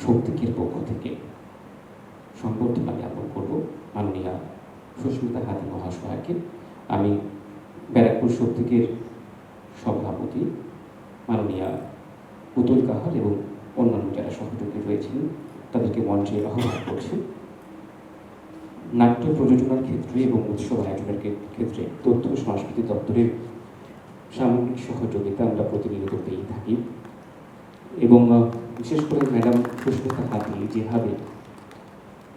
শক্তিকের পক্ষ থেকে সংবর্ধনা জ্ঞাপন করব মাননীয়া সুস্মিতা হাতি মহাশয়াকে। আমি ব্যারাকপুর শক্তিকের সভাপতি মাননীয়া পুতুল কাহার এবং অন্যান্য যারা সহযোগী রয়েছেন তাদেরকে মঞ্চে আহ্বান করছি। নাট্য প্রযোজনার ক্ষেত্রে এবং উৎসব আয়োজনের ক্ষেত্রে তথ্য সংস্কৃতি দপ্তরের সামগ্রিক সহযোগিতা আমরা প্রতিনিয়ত পেয়ে থাকি এবং বিশেষ করে ম্যাডাম সুস্মিতা হাতি যেভাবে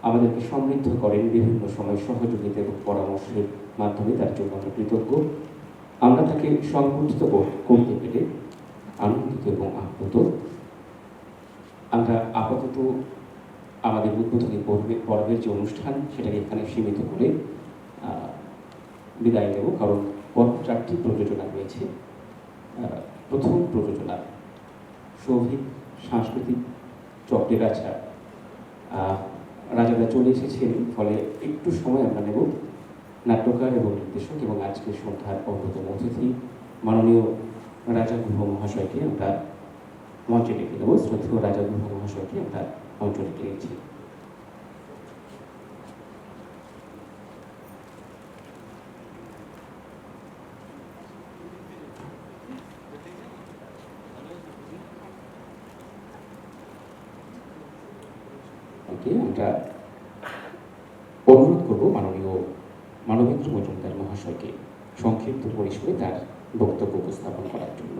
আমাদেরকে সমৃদ্ধ করেন বিভিন্ন সময় সহযোগিতা এবং পরামর্শের মাধ্যমে, তার জন্য আমরা কৃতজ্ঞ। আমরা তাকে সংগঠিত করতে পেরে আনন্দিত এবং আপ্লুত। আমরা আপাতত আমাদের উদ্বোধনী পর্বের যে অনুষ্ঠান সেটাকে এখানে সীমিত করে বিদায় নেব, কারণ পর্ব 4টি প্রযোজনা রয়েছে। প্রথম প্রযোজনা সৌভিক সাংস্কৃতিক চক্রের রাজাদা চলে এসেছেন, ফলে একটু সময় আমরা নেব। নাট্যকার এবং নির্দেশক এবং আজকের সন্ধ্যার অন্যতম অতিথি মাননীয় রাজা গুহ মহাশয়কে আমরা মঞ্চে ডেকে নেব। শ্রদ্ধেয় রাজা গুহ মহাশয়কে আমরা মঞ্চে ডেকে নিয়েছি। আমরা অনুরোধ করব মাননীয় মানবেন্দ্র মজুমদার মহাশয়কে সংক্ষিপ্ত পরিসরে তার বক্তব্য উপস্থাপন করার জন্য।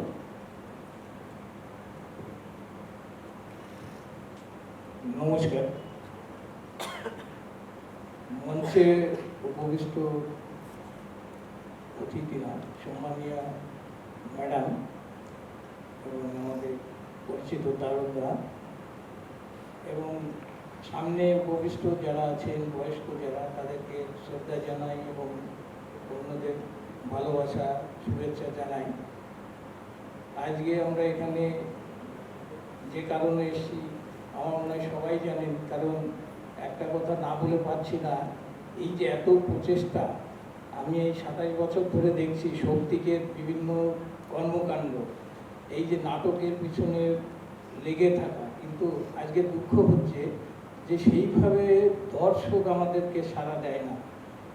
নমস্কার। মঞ্চে উপবিষ্ট অতিথিরা, সম্মানীয় ম্যাডাম এবং আমাদের পরিচিত তারকরা এবং সামনে উপবিষ্ট যারা আছেন বয়স্ক যারা, তাদেরকে শ্রদ্ধা জানাই এবং অন্যদের ভালোবাসা শুভেচ্ছা জানাই। আজকে আমরা এখানে যে কারণে এসেছি আমার মনে হয় সবাই জানেন, কারণ একটা কথা না বলে পারছি না, এই যে এত প্রচেষ্টা আমি এই 27 বছর ধরে দেখছি শক্তিকের বিভিন্ন কর্মকাণ্ড, এই যে নাটকের পিছনে লেগে থাকা, কিন্তু আজকে দুঃখ হচ্ছে যে সেইভাবে দর্শক আমাদেরকে সাড়া দেয় না।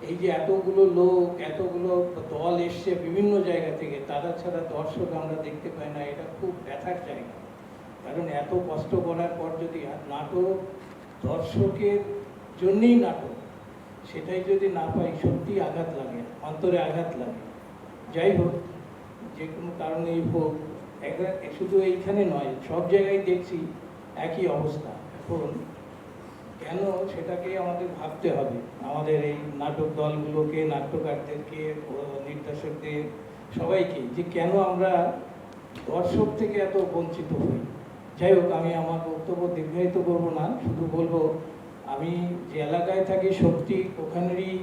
এই যে এতগুলো লোক, এতগুলো দল এসছে বিভিন্ন জায়গা থেকে, তারা ছাড়া দর্শক আমরা দেখতে পাই না। এটা খুব ব্যথার জায়গা, কারণ এত কষ্ট করার পর যদি নাটক দর্শকের জন্যই নাটক, সেটাই যদি না পাই সত্যি আঘাত লাগে, অন্তরে আঘাত লাগে। যাই হোক, যে কোনো কারণেই হোক, শুধু এইখানে নয়, সব জায়গায় দেখছি একই অবস্থা। এখন কেন সেটাকে আমাদের ভাবতে হবে, আমাদের এই নাটক দলগুলোকে, নাট্যকারদেরকে, নির্দেশকদের সবাইকে, যে কেন আমরা দর্শক থেকে এত বঞ্চিত হই। যাই হোক, আমি আমার বক্তব্য দীর্ঘায়িত করবো না, শুধু বলবো আমি যে এলাকায় থাকি শক্তি, ওখানেরই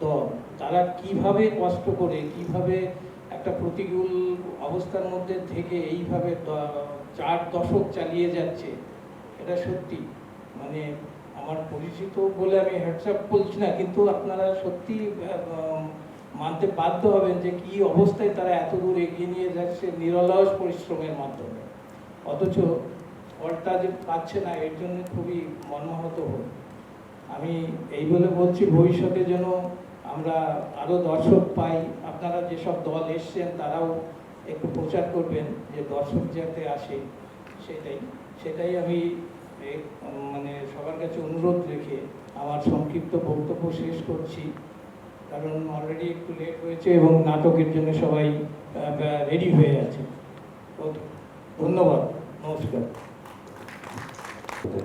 দল, তারা কিভাবে কষ্ট করে, কিভাবে একটা প্রতিকূল অবস্থার মধ্যে থেকে এইভাবে 4 দশক চালিয়ে যাচ্ছে, এটা সত্যি মানে আমার পরিচিত বলে আমি হোয়াটসঅ্যাপ বলছি না, কিন্তু আপনারা সত্যি মানতে বাধ্য হবেন যে কি অবস্থায় তারা এত দূর এগিয়ে নিয়ে যাচ্ছে নিরলস পরিশ্রমের মাধ্যমে, অথচ ফলটা যে পাচ্ছে না, এর জন্য খুবই মর্মাহত হই। আমি এই বলে বলছি, ভবিষ্যতে যেন আমরা আরও দর্শক পাই। আপনারা যেসব দল এসছেন তারাও একটু প্রচার করবেন যে দর্শক যাতে আসে, সেটাই আমি মানে সবার কাছে অনুরোধ রেখে আমার সংক্ষিপ্ত বক্তব্য শেষ করছি, কারণ অলরেডি একটু লেট হয়েছে এবং নাটকের জন্য সবাই রেডি হয়ে আছে। ধন্যবাদ, নমস্কার।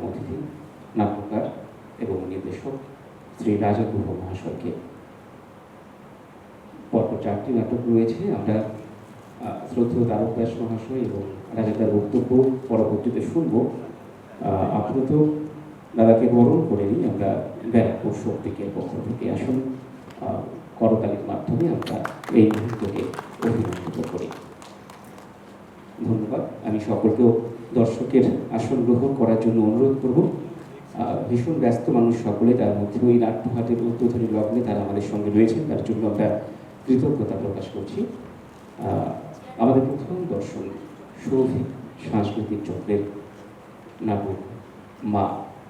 অতিথি নাট্যকার এবং নির্দেশক শ্রী রাজা গুহ মহাশয়কে। পরপর 4টি নাটক রয়েছে। আমরা শ্রদ্ধেয় তারক দাস মহাশয় এবং রাজাদার বক্তব্য পরবর্তীতে শুনব। আপাতত দাদাকে বরণ করে নিই আমরা ব্যারাকপুর শক্তিকের পক্ষ থেকে। আসুন করতালির মাধ্যমে আমরা এই মুহূর্তকে অভিনন্দিত করি। ধন্যবাদ। আমি সকলকেও দর্শকের আসন গ্রহণ করার জন্য অনুরোধ করব। ভীষণ ব্যস্ত মানুষ সকলে, তার মধ্যে ওই নাট্যহাটের উদ্বোধনী লগ্নে তারা আমাদের সঙ্গে রয়েছেন, তার জন্য আমরা কৃতজ্ঞতা প্রকাশ করছি। আমাদের প্রথম দর্শন সৌভিক সাংস্কৃতিক চক্রের নাটক মা